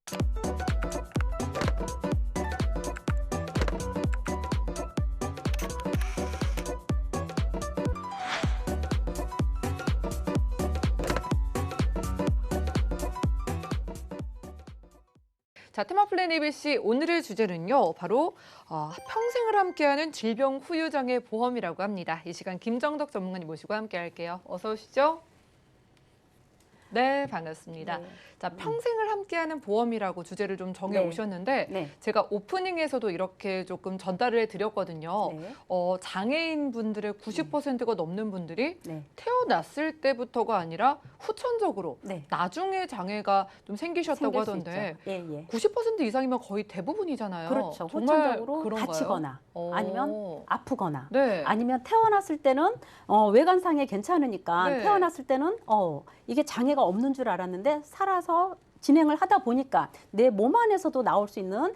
자, 테마플랜 ABC 오늘의 주제는요. 바로 평생을 함께하는 질병 후유장애 보험이라고 합니다. 이 시간 김정덕 전문가님 모시고 함께 할게요. 어서 오시죠. 네, 반갑습니다. 네. 자, 평생을 함께하는 보험이라고 주제를 좀 정해 네. 오셨는데 네. 제가 오프닝에서도 이렇게 조금 전달을 해드렸거든요. 네. 장애인 분들의 90%가 넘는 분들이 네. 태어났을 때부터가 아니라 후천적으로 네. 나중에 장애가 좀 생기셨다고 생길 수 하던데 있죠. 예, 예. 90% 이상이면 거의 대부분이잖아요. 그렇죠. 정말 후천적으로 그런가요? 다치거나 아니면 아프거나 네. 아니면 태어났을 때는 외관상에 괜찮으니까 네. 태어났을 때는 이게 장애가 없는 줄 알았는데 살아서 진행을 하다 보니까 내 몸 안에서도 나올 수 있는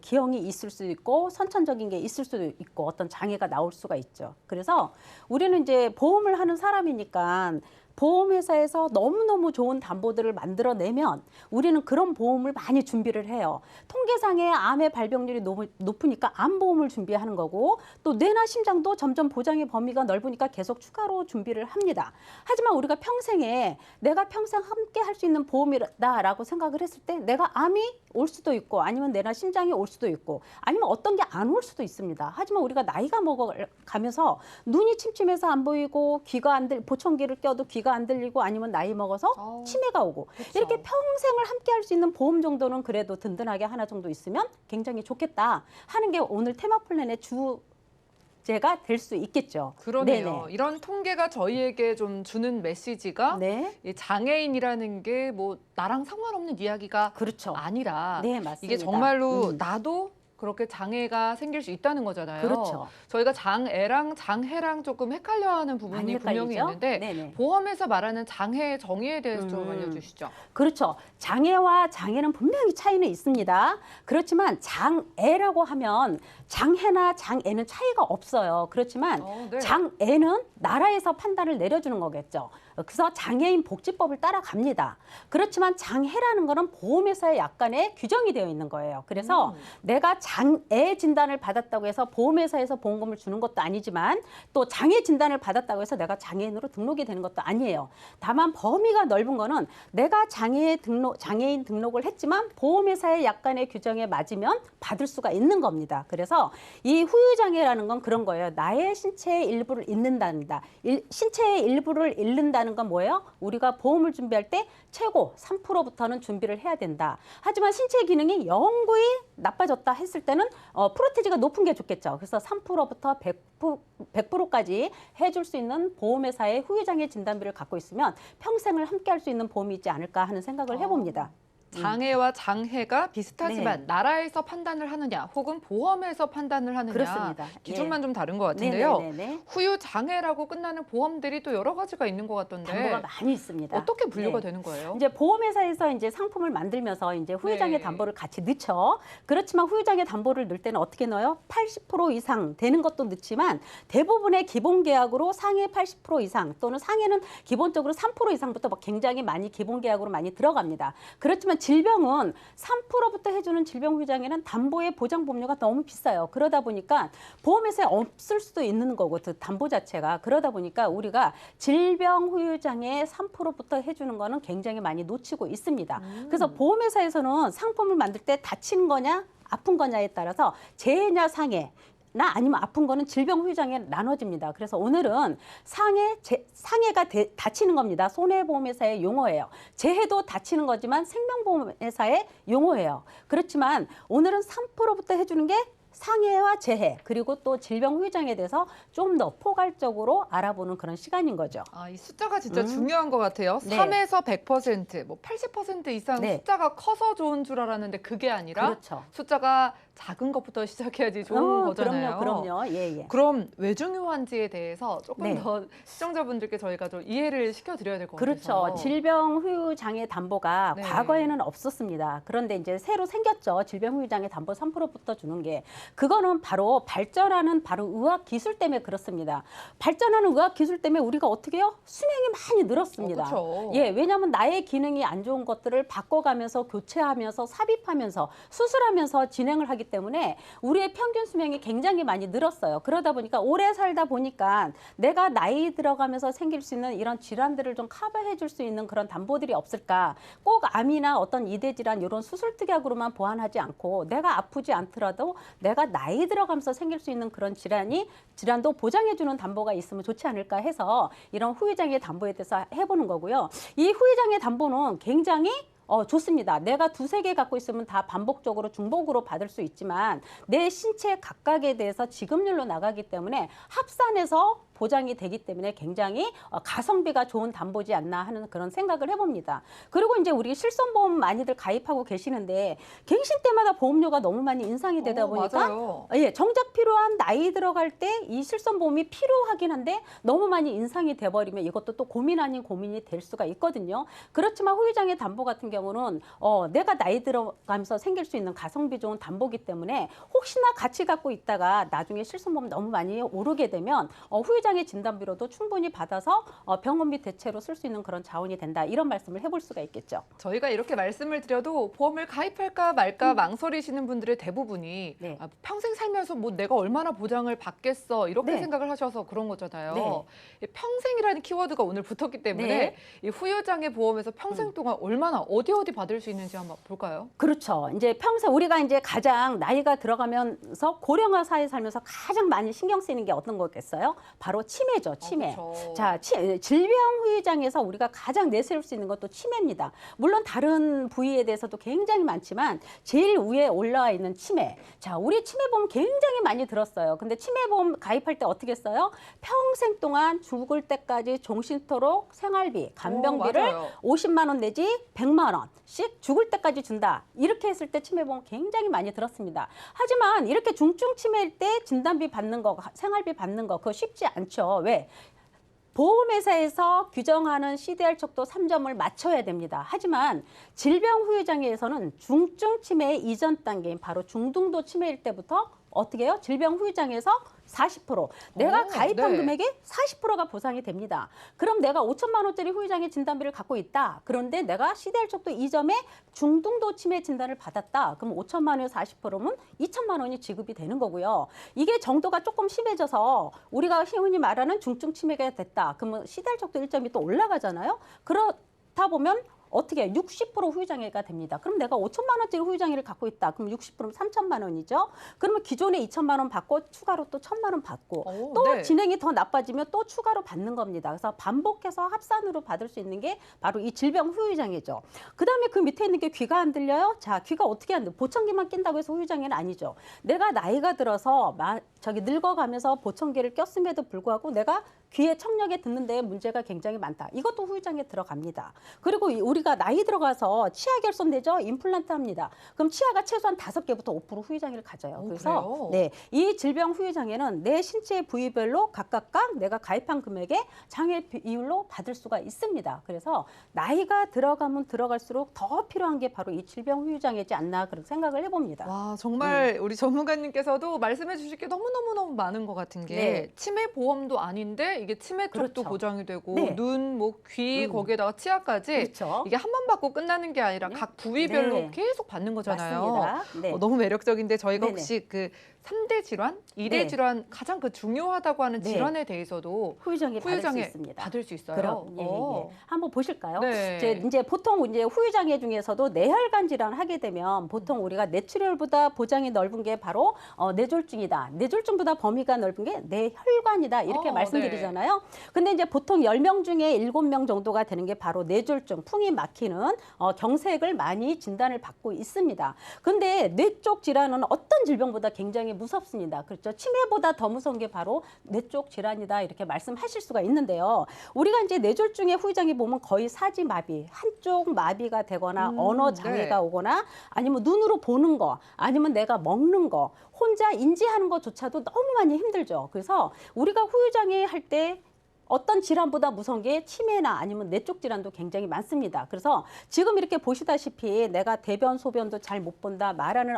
기형이 있을 수도 있고 선천적인 게 있을 수도 있고 어떤 장애가 나올 수가 있죠. 그래서 우리는 이제 보험을 하는 사람이니까 보험회사에서 너무너무 좋은 담보들을 만들어내면 우리는 그런 보험을 많이 준비를 해요. 통계상의 암의 발병률이 너무 높으니까 암보험을 준비하는 거고 또 뇌나 심장도 점점 보장의 범위가 넓으니까 계속 추가로 준비를 합니다. 하지만 우리가 평생에 내가 평생 함께 할 수 있는 보험이다라고 생각을 했을 때 내가 암이 올 수도 있고 아니면 뇌나 심장이 올 수도 있고 아니면 어떤 게 안 올 수도 있습니다. 하지만 우리가 나이가 먹어가면서 눈이 침침해서 안 보이고 귀가 안 보청기를 껴도 귀가 안 들리고 아니면 나이 먹어서 치매가 오고 그쵸. 이렇게 평생을 함께 할 수 있는 보험 정도는 그래도 든든하게 하나 정도 있으면 굉장히 좋겠다 하는 게 오늘 테마플랜의 주제가 될 수 있겠죠. 그러네요. 네네. 이런 통계가 저희에게 좀 주는 메시지가 네. 이 장애인이라는 게 뭐 나랑 상관없는 이야기가 그렇죠. 아니라 네, 맞습니다. 이게 정말로 나도 그렇게 장애가 생길 수 있다는 거잖아요. 그렇죠. 저희가 장애랑 장해랑 조금 헷갈려하는 부분이 많이 분명히 헷갈리죠? 있는데 네네. 보험에서 말하는 장애의 정의에 대해서 좀 알려주시죠. 그렇죠. 장애와 장애는 분명히 차이는 있습니다. 그렇지만 장애라고 하면 장해나 장애는 차이가 없어요. 그렇지만 네. 장애는 나라에서 판단을 내려주는 거겠죠. 그래서 장애인 복지법을 따라갑니다. 그렇지만 장해라는 거는 보험회사의 약간의 규정이 되어 있는 거예요. 그래서 내가 장애 진단을 받았다고 해서 보험회사에서 보험금을 주는 것도 아니지만 또 장애 진단을 받았다고 해서 내가 장애인으로 등록이 되는 것도 아니에요. 다만 범위가 넓은 거는 내가 장애인 등록을 했지만 보험회사의 약간의 규정에 맞으면 받을 수가 있는 겁니다. 그래서 이 후유장애라는 건 그런 거예요. 나의 신체의 일부를 잃는답니다. 신체의 일부를 잃는다는 건 뭐예요? 우리가 보험을 준비할 때 최고 3%부터는 준비를 해야 된다. 하지만 신체 기능이 영구히 나빠졌다 했을 때는 프로테지가 높은 게 좋겠죠. 그래서 3%부터 100%까지 해줄 수 있는 보험회사의 후유장애 진단비를 갖고 있으면 평생을 함께 할 수 있는 보험이 있지 않을까 하는 생각을 해봅니다. 장애와 장해가 비슷하지만 네. 나라에서 판단을 하느냐 혹은 보험에서 판단을 하느냐 그렇습니다. 기준만 예. 좀 다른 것 같은데요. 네네네네. 후유 장애라고 끝나는 보험들이 또 여러 가지가 있는 것 같던데 담보가 많이 있습니다. 어떻게 분류가 네. 되는 거예요? 이제 보험회사에서 이제 상품을 만들면서 이제 후유장애 네. 담보를 같이 넣죠. 그렇지만 후유장애 담보를 넣을 때는 어떻게 넣어요? 80% 이상 되는 것도 넣지만 대부분의 기본 계약으로 상해 80% 이상 또는 상해는 기본적으로 3% 이상부터 굉장히 많이 기본 계약으로 많이 들어갑니다. 그렇지만 질병은 3%부터 해주는 질병 후유장애는 담보의 보장 보험료가 너무 비싸요. 그러다 보니까 보험회사에 없을 수도 있는 거고 그 담보 자체가 그러다 보니까 우리가 질병 후유장애 3%부터 해주는 거는 굉장히 많이 놓치고 있습니다. 그래서 보험회사에서는 상품을 만들 때 다치는 거냐 아픈 거냐에 따라서 재해냐 상해 나 아니면 아픈 거는 질병 후유장애 나눠집니다. 그래서 오늘은 상해가 다치는 겁니다. 손해보험회사의 용어예요. 재해도 다치는 거지만 생명보험회사의 용어예요. 그렇지만 오늘은 3%부터 해주는 게 상해와 재해 그리고 또 질병 후유장애에 대해서 좀 더 포괄적으로 알아보는 그런 시간인 거죠. 이 숫자가 진짜 중요한 것 같아요. 네. 3에서 100%, 뭐 80% 이상 네. 숫자가 커서 좋은 줄 알았는데 그게 아니라 그렇죠. 숫자가 작은 것부터 시작해야지 좋은 거잖아요. 그럼요. 예, 예. 그럼 외중후환지에 대해서 조금 네. 더 시청자분들께 저희가 좀 이해를 시켜드려야 될 것 같아서. 그렇죠. 질병 후유장애 담보가 네. 과거에는 없었습니다. 그런데 이제 새로 생겼죠. 질병 후유장애 담보 3%부터 주는 게. 그거는 바로 발전하는 바로 의학 기술 때문에 그렇습니다. 발전하는 의학 기술 때문에 우리가 어떻게 해요? 수명이 많이 늘었습니다. 그렇죠. 예, 왜냐하면 나의 기능이 안 좋은 것들을 바꿔가면서 교체하면서 삽입하면서 수술하면서 진행을 하기 때문에 우리의 평균 수명이 굉장히 많이 늘었어요. 그러다 보니까 오래 살다 보니까 내가 나이 들어가면서 생길 수 있는 이런 질환들을 좀 커버해 줄 수 있는 그런 담보들이 없을까? 꼭 암이나 어떤 이대 질환 이런 수술 특약으로만 보완하지 않고 내가 아프지 않더라도 내가 나이 들어가면서 생길 수 있는 그런 질환도 보장해 주는 담보가 있으면 좋지 않을까 해서 이런 후유장애 담보에 대해서 해보는 거고요. 이 후유장애 담보는 굉장히 좋습니다. 내가 두세 개 갖고 있으면 다 반복적으로 중복으로 받을 수 있지만 내 신체 각각에 대해서 지급률로 나가기 때문에 합산해서 보장이 되기 때문에 굉장히 가성비가 좋은 담보지 않나 하는 그런 생각을 해봅니다. 그리고 이제 우리 실손보험 많이들 가입하고 계시는데 갱신 때마다 보험료가 너무 많이 인상이 되다 보니까 맞아요. 예, 정작 필요한 나이 들어갈 때 이 실손보험이 필요하긴 한데 너무 많이 인상이 돼버리면 이것도 또 고민 아닌 고민이 될 수가 있거든요. 그렇지만 후유장애 담보 같은 경우는 내가 나이 들어가면서 생길 수 있는 가성비 좋은 담보기 때문에 혹시나 같이 갖고 있다가 나중에 실손보험 너무 많이 오르게 되면 후유장애 진단비로도 충분히 받아서 병원비 대체로 쓸 수 있는 그런 자원이 된다. 이런 말씀을 해볼 수가 있겠죠. 저희가 이렇게 말씀을 드려도 보험을 가입할까 말까 망설이시는 분들의 대부분이 네. 평생 살면서 뭐 내가 얼마나 보장을 받겠어 이렇게 네. 생각을 하셔서 그런 거잖아요. 네. 이 평생이라는 키워드가 오늘 붙었기 때문에 네. 이 후유장애 보험에서 평생 동안 얼마나 어디 받을 수 있는지 한번 볼까요? 그렇죠. 이제 평생 우리가 이제 가장 나이가 들어가면서 고령화 사회에 살면서 가장 많이 신경 쓰이는 게 어떤 거겠어요? 바로 치매죠. 치매. 그렇죠. 자, 질병 후유장에서 우리가 가장 내세울 수 있는 것도 치매입니다. 물론 다른 부위에 대해서도 굉장히 많지만 제일 위에 올라와 있는 치매. 자, 우리 치매보험 굉장히 많이 들었어요. 근데 치매보험 가입할 때 어떻게 써요? 평생 동안 죽을 때까지 종신토록 생활비, 간병비를 맞아요. 50만 원 내지 100만 원씩 죽을 때까지 준다. 이렇게 했을 때 치매보험 굉장히 많이 들었습니다. 하지만 이렇게 중증 치매일 때 진단비 받는 거, 생활비 받는 거 그거 쉽지 않죠. 왜? 보험회사에서 규정하는 CDR 척도 3점을 맞춰야 됩니다. 하지만 질병 후유장애에서는 중증 치매의 이전 단계인 바로 중등도 치매일 때부터 어떻게 해요? 질병 후유장애에서 40% 내가 가입한 네. 금액의 40%가 보상이 됩니다. 그럼 내가 5천만 원짜리 후유장애 진단비를 갖고 있다. 그런데 내가 CDR 척도 2점에 중등도 치매 진단을 받았다. 그럼 5천만 원에 40%면 2천만 원이 지급이 되는 거고요. 이게 정도가 조금 심해져서 우리가 흔히 말하는 중증 치매가 됐다. 그러면 CDR 척도 1점이 또 올라가잖아요. 그렇다 보면 어떻게 60% 후유장애가 됩니다. 그럼 내가 5천만 원짜리 후유장애를 갖고 있다. 그럼 60%면 3천만 원이죠. 그러면 기존에 2천만 원 받고 추가로 또 1천만 원 받고 또 네. 진행이 더 나빠지면 또 추가로 받는 겁니다. 그래서 반복해서 합산으로 받을 수 있는 게 바로 이 질병 후유장애죠. 그다음에 그 밑에 있는 게 귀가 안 들려요? 자, 귀가 어떻게 안 들려? 보청기만 낀다고 해서 후유장애는 아니죠. 내가 나이가 들어서 늙어가면서 보청기를 꼈음에도 불구하고 내가 귀에 청력에 듣는 데 문제가 굉장히 많다. 이것도 후유장애 들어갑니다. 그리고 우리가 나이 들어가서 치아 결손되죠? 임플란트 합니다. 그럼 치아가 최소한 5개부터 5% 후유장애를 가져요. 그래서 그래요? 네, 이 질병 후유장애는 내 신체 부위별로 각각 내가 가입한 금액의 장애 비율로 받을 수가 있습니다. 그래서 나이가 들어가면 들어갈수록 더 필요한 게 바로 이 질병 후유장애지 않나 그런 생각을 해봅니다. 와, 정말 우리 전문가님께서도 말씀해 주실 게 너무너무 많은 것 같은 게 네. 치매 보험도 아닌데 이게 치매 쪽도 그렇죠. 보장이 되고 네. 눈, 목, 귀 거기에다가 치아까지 그렇죠. 이게 한 번 받고 끝나는 게 아니라 네. 각 부위별로 네. 계속 받는 거잖아요. 맞습니다. 네. 너무 매력적인데 저희가 네네. 혹시 그 3대 질환, 2대 네. 질환 가장 그 중요하다고 하는 네. 질환에 대해서도 후유장애 받을 수 후유장애 있습니다. 받을 수 있어요. 그럼 한번 보실까요? 네. 이제 보통 이제 후유장애 중에서도 뇌혈관 질환 하게 되면 보통 우리가 뇌출혈보다 보장이 넓은 게 바로 뇌졸중이다. 뇌졸중보다 범위가 넓은 게 뇌혈관이다. 이렇게 말씀드리잖아요. 근데 이제 보통 10명 중에 7명 정도가 되는 게 바로 뇌졸중, 풍이 막히는 경색을 많이 진단을 받고 있습니다. 근데 뇌 쪽 질환은 어떤 질병보다 굉장히 무섭습니다. 그렇죠? 치매보다 더 무서운 게 바로 뇌 쪽 질환이다. 이렇게 말씀하실 수가 있는데요. 우리가 이제 뇌졸중의 후유장애 보면 거의 사지마비, 한쪽 마비가 되거나 언어 장애가 네. 오거나 아니면 눈으로 보는 거, 아니면 내가 먹는 거, 혼자 인지하는 것조차도 너무 많이 힘들죠. 그래서 우리가 후유장애 할 때 어떤 질환보다 무서운 게 치매나 아니면 뇌 쪽 질환도 굉장히 많습니다. 그래서 지금 이렇게 보시다시피 내가 대변, 소변도 잘 못 본다, 말하는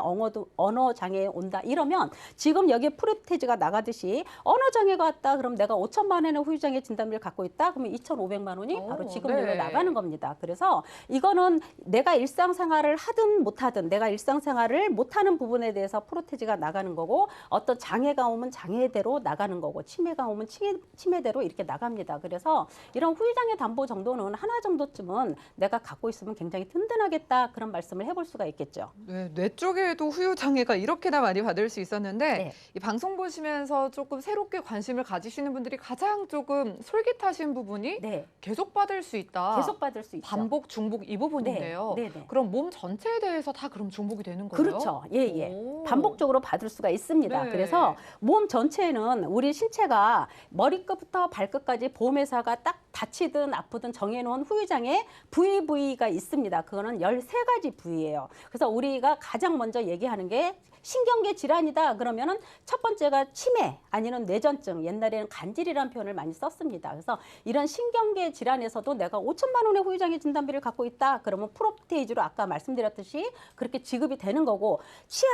언어 장애 온다 이러면 지금 여기에 프로테즈가 나가듯이 언어 장애가 왔다 그럼 내가 5천만 원의 후유장애 진단비를 갖고 있다 그러면 2,500만 원이 바로 지급률로 네. 나가는 겁니다. 그래서 이거는 내가 일상생활을 하든 못하든 내가 일상생활을 못하는 부분에 대해서 프로테즈가 나가는 거고 어떤 장애가 오면 장애대로 나가는 거고 치매가 오면 치매대로 이렇게 나갑니다. 그래서 이런 후유장애 담보 정도는 하나 정도쯤은 내가 갖고 있으면 굉장히 든든하겠다 그런 말씀을 해볼 수가 있겠죠. 네, 뇌 쪽에도 후유 장애가 이렇게나 많이 받을 수 있었는데 네. 이 방송 보시면서 조금 새롭게 관심을 가지시는 분들이 가장 조금 솔깃하신 부분이 네. 계속 받을 수 있다. 계속 받을 수 있죠. 반복, 중복 이 부분인데요. 네, 네, 네. 그럼 몸 전체에 대해서 다 그럼 중복이 되는 거예요? 그렇죠. 예, 예. 오. 반복적으로 받을 수가 있습니다. 네. 그래서 몸 전체에는 우리 신체가 머리끝부터 발끝까지 보험회사가 딱 다치든 아프든 정해놓은 후유장애 부위가 있습니다. 그거는 13가지 부위예요. 그래서 우리가 가장 먼저 얘기하는 게 신경계 질환이다 그러면은 첫 번째가 치매 아니면 뇌전증 옛날에는 간질이라는 표현을 많이 썼습니다. 그래서 이런 신경계 질환에서도 내가 5천만 원의 후유장애 진단비를 갖고 있다 그러면 프로테이즈로 아까 말씀드렸듯이 그렇게 지급이 되는 거고 치아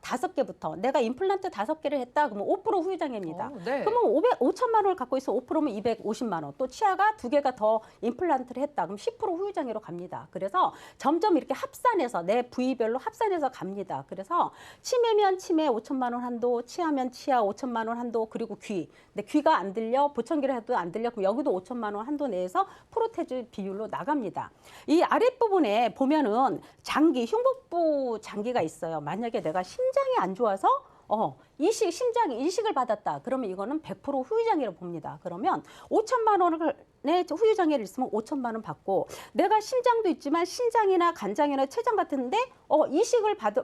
5개부터 내가 임플란트 5개를 했다 그러면 5% 후유장애입니다. 네. 그러면 5천만 원을 갖고 있어 5%면 250만 원. 또 치아가 2개가 더 임플란트를 했다. 그럼 10% 후유장애로 갑니다. 그래서 점점 이렇게 합산해서 내 부위별로 합산해서 갑니다. 그래서 치매면 치매 5천만 원 한도, 치아면 치아 5천만 원 한도, 그리고 귀. 근데 귀가 안 들려, 보청기를 해도 안 들려, 그럼 여기도 5천만 원 한도 내에서 프로테즈 비율로 나갑니다. 이 아랫부분에 보면은 장기, 흉복부 장기가 있어요. 만약에 내가 심장이 안 좋아서 이식을 받았다. 그러면 이거는 100% 후유장애로 봅니다. 그러면 5천만 원의 후유장애를 있으면 5천만 원 받고 내가 신장도 있지만 신장이나 간장이나 췌장 같은데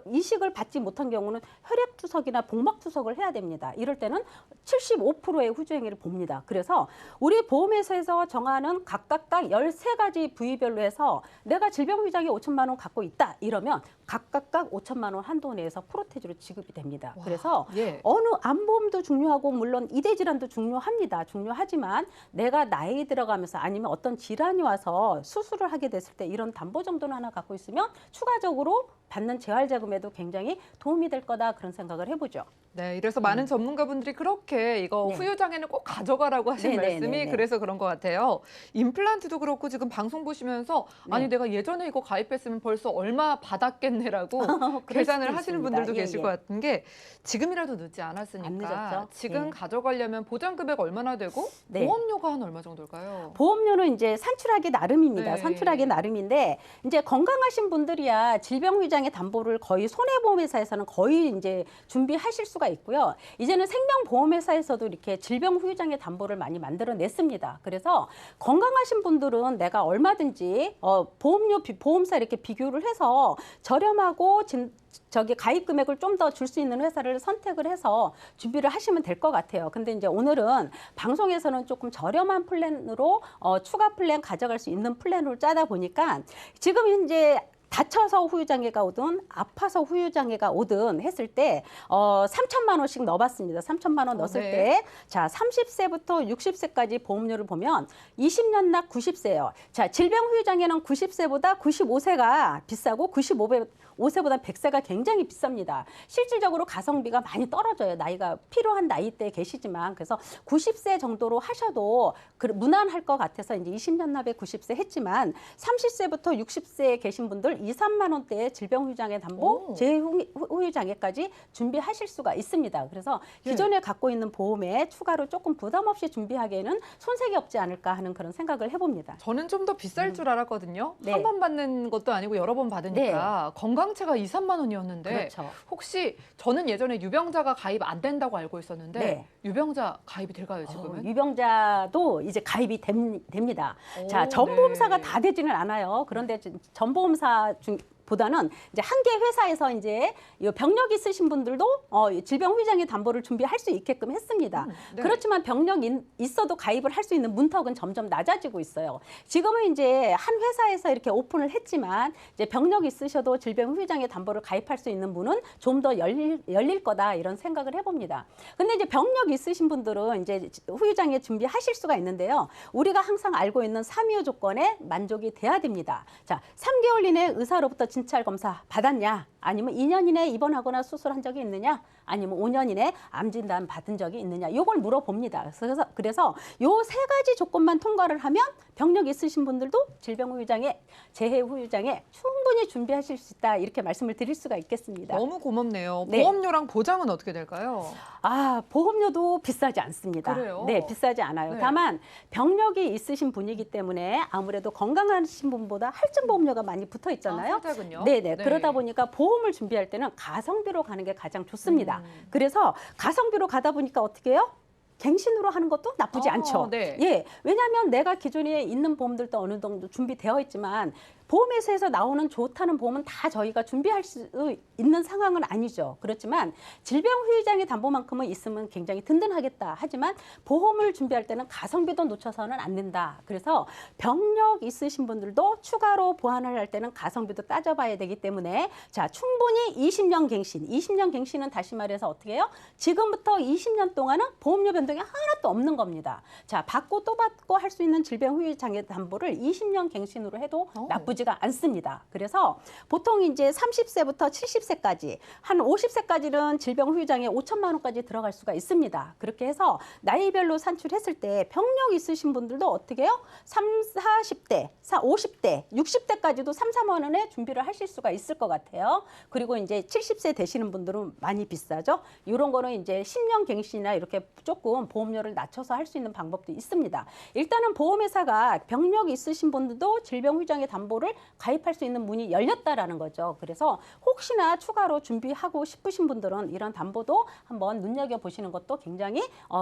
이식을 받지 못한 경우는 혈액투석이나 복막투석을 해야 됩니다. 이럴 때는 75%의 후유장애를 봅니다. 그래서 우리 보험회사에서 정하는 각각 13가지 부위별로 해서 내가 질병 후유장애 5천만 원 갖고 있다. 이러면 각각 5천만 원 한도 내에서 프로테즈로 지급이 됩니다. 와, 그래서 예. 어느 암보험도 중요하고 물론 이대 질환도 중요합니다. 중요하지만 내가 나이 들어가면서 아니면 어떤 질환이 와서 수술을 하게 됐을 때 이런 담보 정도는 하나 갖고 있으면 추가적으로 받는 재활자금에도 굉장히 도움이 될 거다 그런 생각을 해보죠. 네, 이래서 많은 전문가분들이 그렇게 이거 네. 후유장애는 꼭 가져가라고 하신 네, 네, 말씀이 네, 네. 그래서 그런 것 같아요. 임플란트도 그렇고 지금 방송 보시면서 네. 아니 내가 예전에 이거 가입했으면 벌써 얼마 받았겠네라고 그럴 계산을 수도 하시는 있습니다. 분들도 예, 계실 예. 것 같은 게 지금이라도 늦지 않았으니까 안 늦었죠. 지금 예. 가져가려면 보장 금액 얼마나 되고 네. 보험료가 한 얼마 정도일까요? 보험료는 이제 산출하기 나름입니다. 네. 산출하기 나름인데 이제 건강하신 분들이야 질병 후유장애 담보를 거의 손해보험회사에서는 거의 이제 준비하실 수가 있고요. 이제는 생명보험회사에서도 이렇게 질병 후유장애 담보를 많이 만들어냈습니다. 그래서 건강하신 분들은 내가 얼마든지 보험사 이렇게 비교를 해서 저렴하고 가입 금액을 좀 더 줄 수 있는 회사를 선택을 해서 준비를 하시면 될 것 같아요. 근데 이제 오늘은 방송에서는 조금 저렴한 플랜으로 추가 플랜 가져갈 수 있는 플랜으로 짜다 보니까 지금 이제 다쳐서 후유장애가 오든 아파서 후유장애가 오든 했을 때 3천만 원씩 넣어봤습니다. 3천만 원 넣었을 네. 때 자 30세부터 60세까지 보험료를 보면 20년 납 90세예요. 자 질병 후유장애는 90세보다 95세가 비싸고 95세보다 100세가 굉장히 비쌉니다. 실질적으로 가성비가 많이 떨어져요. 나이가 필요한 나이대에 계시지만 그래서 90세 정도로 하셔도 무난할 것 같아서 이제 20년 납에 90세 했지만 30세부터 60세에 계신 분들 2, 3만 원대의 질병 후유장애 담보, 오. 재후유장애까지 준비하실 수가 있습니다. 그래서 기존에 갖고 있는 보험에 추가로 조금 부담 없이 준비하기에는 손색이 없지 않을까 하는 그런 생각을 해봅니다. 저는 좀 더 비쌀 줄 알았거든요. 네. 한 번 받는 것도 아니고 여러 번 받으니까 건강체가 2, 3만 원이었는데 그렇죠. 혹시 저는 예전에 유병자가 가입 안 된다고 알고 있었는데 네. 유병자 가입이 될까요 지금은? 유병자도 이제 가입이 됩니다. 오, 자, 전보험사가 네. 다 되지는 않아요. 그런데 전보험사 보다는 이제 한 개 회사에서 이제 이 병력 있으신 분들도 질병 후유장애 담보를 준비할 수 있게끔 했습니다. 네. 그렇지만 병력 있어도 가입을 할 수 있는 문턱은 점점 낮아지고 있어요. 지금은 이제 한 회사에서 이렇게 오픈을 했지만 이제 병력 있으셔도 질병 후유장애 담보를 가입할 수 있는 문은 좀 더 열릴 거다 이런 생각을 해봅니다. 근데 이제 병력 있으신 분들은 이제 후유장애 준비하실 수가 있는데요. 우리가 항상 알고 있는 3요 조건에 만족이 돼야 됩니다. 자, 3개월 이내 의사로부터 진찰 검사 받았냐? 아니면 2년 이내 입원하거나 수술한 적이 있느냐? 아니면 5년 이내 암 진단 받은 적이 있느냐? 이걸 물어봅니다. 그래서 요 세 가지 조건만 통과를 하면 병력 있으신 분들도 질병 후유장애, 재해 후유장애 충분히 준비하실 수 있다. 이렇게 말씀을 드릴 수가 있겠습니다. 너무 고맙네요. 네. 보험료랑 보장은 어떻게 될까요? 아, 보험료도 비싸지 않습니다. 그래요? 네, 비싸지 않아요. 네. 다만 병력이 있으신 분이기 때문에 아무래도 건강하신 분보다 할증 보험료가 많이 붙어 있잖아요. 살짝은요? 네네. 네. 그러다 보니까 보험을 준비할 때는 가성비로 가는 게 가장 좋습니다. 그래서 가성비로 가다 보니까 어떻게 해요? 갱신으로 하는 것도 나쁘지 않죠. 네. 예, 왜냐하면 내가 기존에 있는 보험들도 어느 정도 준비되어 있지만 보험회사에서 나오는 좋다는 보험은 다 저희가 준비할 수 있는 상황은 아니죠. 그렇지만 질병 후유장애 담보만큼은 있으면 굉장히 든든하겠다. 하지만 보험을 준비할 때는 가성비도 놓쳐서는 안 된다. 그래서 병력 있으신 분들도 추가로 보완을 할 때는 가성비도 따져봐야 되기 때문에 자, 충분히 20년 갱신. 20년 갱신은 다시 말해서 어떻게 해요? 지금부터 20년 동안은 보험료 변동이 하나도 없는 겁니다. 자, 받고 또 받고 할 수 있는 질병 후유장애 담보를 20년 갱신으로 해도 나쁘지가 않습니다. 그래서 보통 이제 30세부터 70세까지 한 50세까지는 질병 후유장애 5천만 원까지 들어갈 수가 있습니다. 그렇게 해서 나이별로 산출했을 때 병력 있으신 분들도 어떻게 해요? 40대, 50대, 60대까지도 3, 4만 원에 준비를 하실 수가 있을 것 같아요. 그리고 이제 70세 되시는 분들은 많이 비싸죠. 이런 거는 이제 10년 갱신이나 이렇게 조금 보험료를 낮춰서 할 수 있는 방법도 있습니다. 일단은 보험회사가 병력이 있으신 분들도 질병 후유장애 담보를 가입할 수 있는 문이 열렸다라는 거죠. 그래서 혹시나 추가로 준비하고 싶으신 분들은 이런 담보도 한번 눈여겨보시는 것도 굉장히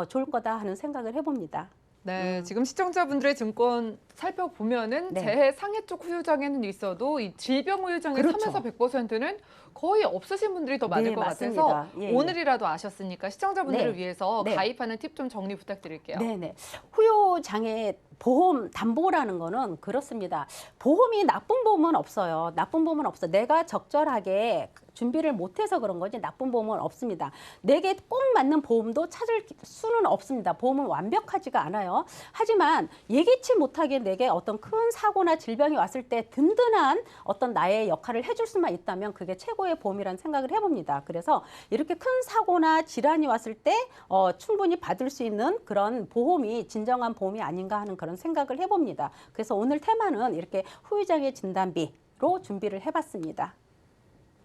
좋을 거다 하는 생각을 해봅니다. 네, 지금 시청자분들의 증권 살펴보면은 네. 재해 상해 쪽 후유장애는 있어도 이 질병 후유장애 그렇죠. 3에서 100%는 거의 없으신 분들이 더 많을 네, 것 맞습니다. 같아서 예, 예. 오늘이라도 아셨으니까 시청자분들을 네. 위해서 네. 가입하는 팁 좀 정리 부탁드릴게요. 네네. 후유장애 보험 담보라는 거는 그렇습니다. 보험이 나쁜 보험은 없어요. 나쁜 보험은 없어. 내가 적절하게 준비를 못해서 그런 거지 나쁜 보험은 없습니다. 내게 꼭 맞는 보험도 찾을 수는 없습니다. 보험은 완벽하지가 않아요. 하지만 예기치 못하게 내게 어떤 큰 사고나 질병이 왔을 때 든든한 어떤 나의 역할을 해줄 수만 있다면 그게 최고의 보험이라는 생각을 해봅니다. 그래서 이렇게 큰 사고나 질환이 왔을 때 충분히 받을 수 있는 그런 보험이 진정한 보험이 아닌가 하는 그런 생각을 해봅니다. 그래서 오늘 테마는 이렇게 후유장애 진단비로 준비를 해봤습니다.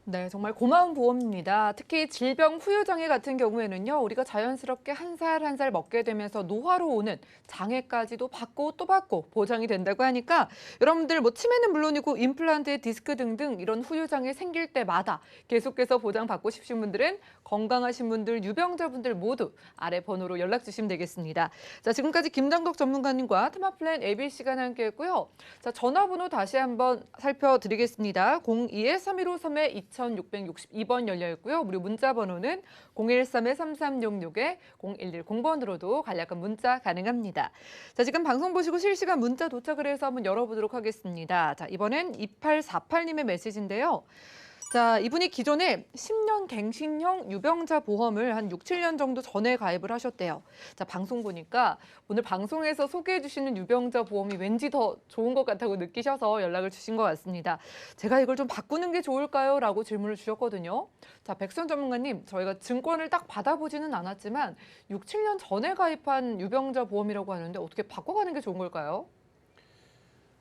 네, 정말 고마운 보험입니다. 특히 질병 후유장애 같은 경우에는요, 우리가 자연스럽게 한 살 한 살 먹게 되면서 노화로 오는 장애까지도 받고 또 받고 보장이 된다고 하니까 여러분들 뭐 치매는 물론이고 임플란트, 디스크 등등 이런 후유장애 생길 때마다 계속해서 보장받고 싶으신 분들은 건강하신 분들, 유병자분들 모두 아래 번호로 연락 주시면 되겠습니다. 자, 지금까지 김정덕 전문가님과 테마플랜 ABC가 함께했고요. 자, 전화번호 다시 한번 살펴드리겠습니다. 02-3153-2662번 열려 있고요. 무료 문자 번호는 013-3366-0110번으로도 간략한 문자 가능합니다. 자, 지금 방송 보시고 실시간 문자 도착을 해서 한번 열어보도록 하겠습니다. 자, 이번엔 2848님의 메시지인데요. 자, 이분이 기존에 10년 갱신형 유병자 보험을 한 6, 7년 정도 전에 가입을 하셨대요. 자, 방송 보니까 오늘 방송에서 소개해 주시는 유병자 보험이 왠지 더 좋은 것 같다고 느끼셔서 연락을 주신 것 같습니다. 제가 이걸 좀 바꾸는 게 좋을까요? 라고 질문을 주셨거든요. 자, 백선 전문가님, 저희가 증권을 딱 받아보지는 않았지만 6, 7년 전에 가입한 유병자 보험이라고 하는데 어떻게 바꿔가는 게 좋은 걸까요?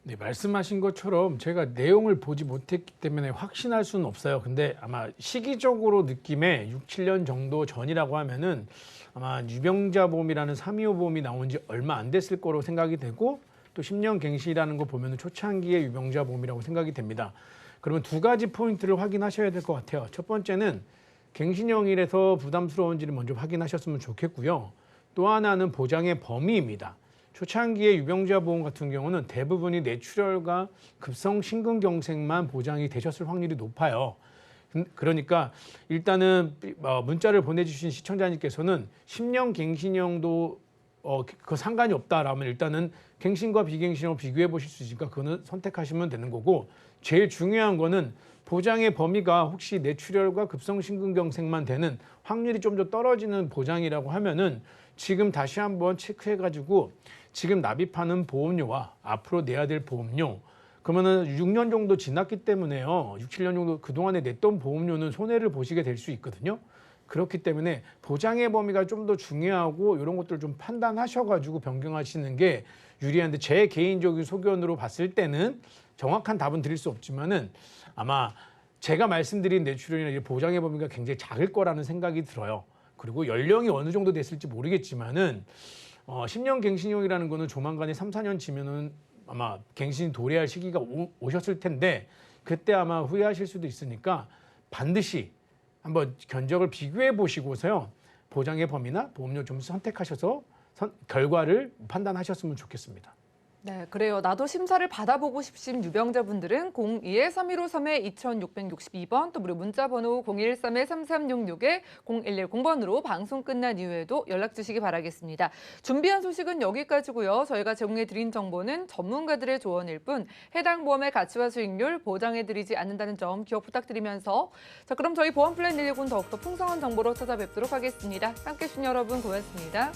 네, 말씀하신 것처럼 제가 내용을 보지 못했기 때문에 확신할 수는 없어요. 근데 아마 시기적으로 느낌에 6, 7년 정도 전이라고 하면은 아마 유병자 보험이라는 325 보험이 나온 지 얼마 안 됐을 거로 생각이 되고 또 10년 갱신이라는 거 보면은 초창기의 유병자 보험이라고 생각이 됩니다. 그러면 두 가지 포인트를 확인하셔야 될 것 같아요. 첫 번째는 갱신형이라서 부담스러운지를 먼저 확인하셨으면 좋겠고요. 또 하나는 보장의 범위입니다. 초창기의 유병자 보험 같은 경우는 대부분이 뇌출혈과 급성 심근경색만 보장이 되셨을 확률이 높아요. 그러니까 일단은 문자를 보내주신 시청자님께서는 10년 갱신형도 그 상관이 없다라면 일단은 갱신과 비갱신형 비교해 보실 수 있으니까 그거는 선택하시면 되는 거고, 제일 중요한 거는 보장의 범위가 혹시 뇌출혈과 급성 심근경색만 되는 확률이 좀 더 떨어지는 보장이라고 하면은 지금 다시 한번 체크해 가지고 지금 납입하는 보험료와 앞으로 내야 될 보험료, 그러면은 6년 정도 지났기 때문에요. 6, 7년 정도 그동안에 냈던 보험료는 손해를 보시게 될 수 있거든요. 그렇기 때문에 보장의 범위가 좀 더 중요하고 이런 것들을 좀 판단하셔가지고 변경하시는 게 유리한데, 제 개인적인 소견으로 봤을 때는 정확한 답은 드릴 수 없지만은 아마 제가 말씀드린 뇌출혈이나 보장의 범위가 굉장히 작을 거라는 생각이 들어요. 그리고 연령이 어느 정도 됐을지 모르겠지만은 10년 갱신형이라는 거는 조만간에 3, 4년 지면은 아마 갱신 도래할 시기가 오셨을 텐데 그때 아마 후회하실 수도 있으니까 반드시 한번 견적을 비교해 보시고서요, 보장의 범위나 보험료 좀 선택하셔서 결과를 판단하셨으면 좋겠습니다. 네, 그래요. 나도 심사를 받아보고 싶으신 유병자분들은 02-3153-2662번 또 무료 문자번호 013-3366-0110번으로 방송 끝난 이후에도 연락 주시기 바라겠습니다. 준비한 소식은 여기까지고요. 저희가 제공해드린 정보는 전문가들의 조언일 뿐 해당 보험의 가치와 수익률 보장해드리지 않는다는 점 기억 부탁드리면서, 자, 그럼 저희 보험 플랜 119는 더욱더 풍성한 정보로 찾아뵙도록 하겠습니다. 함께해 주신 여러분 고맙습니다.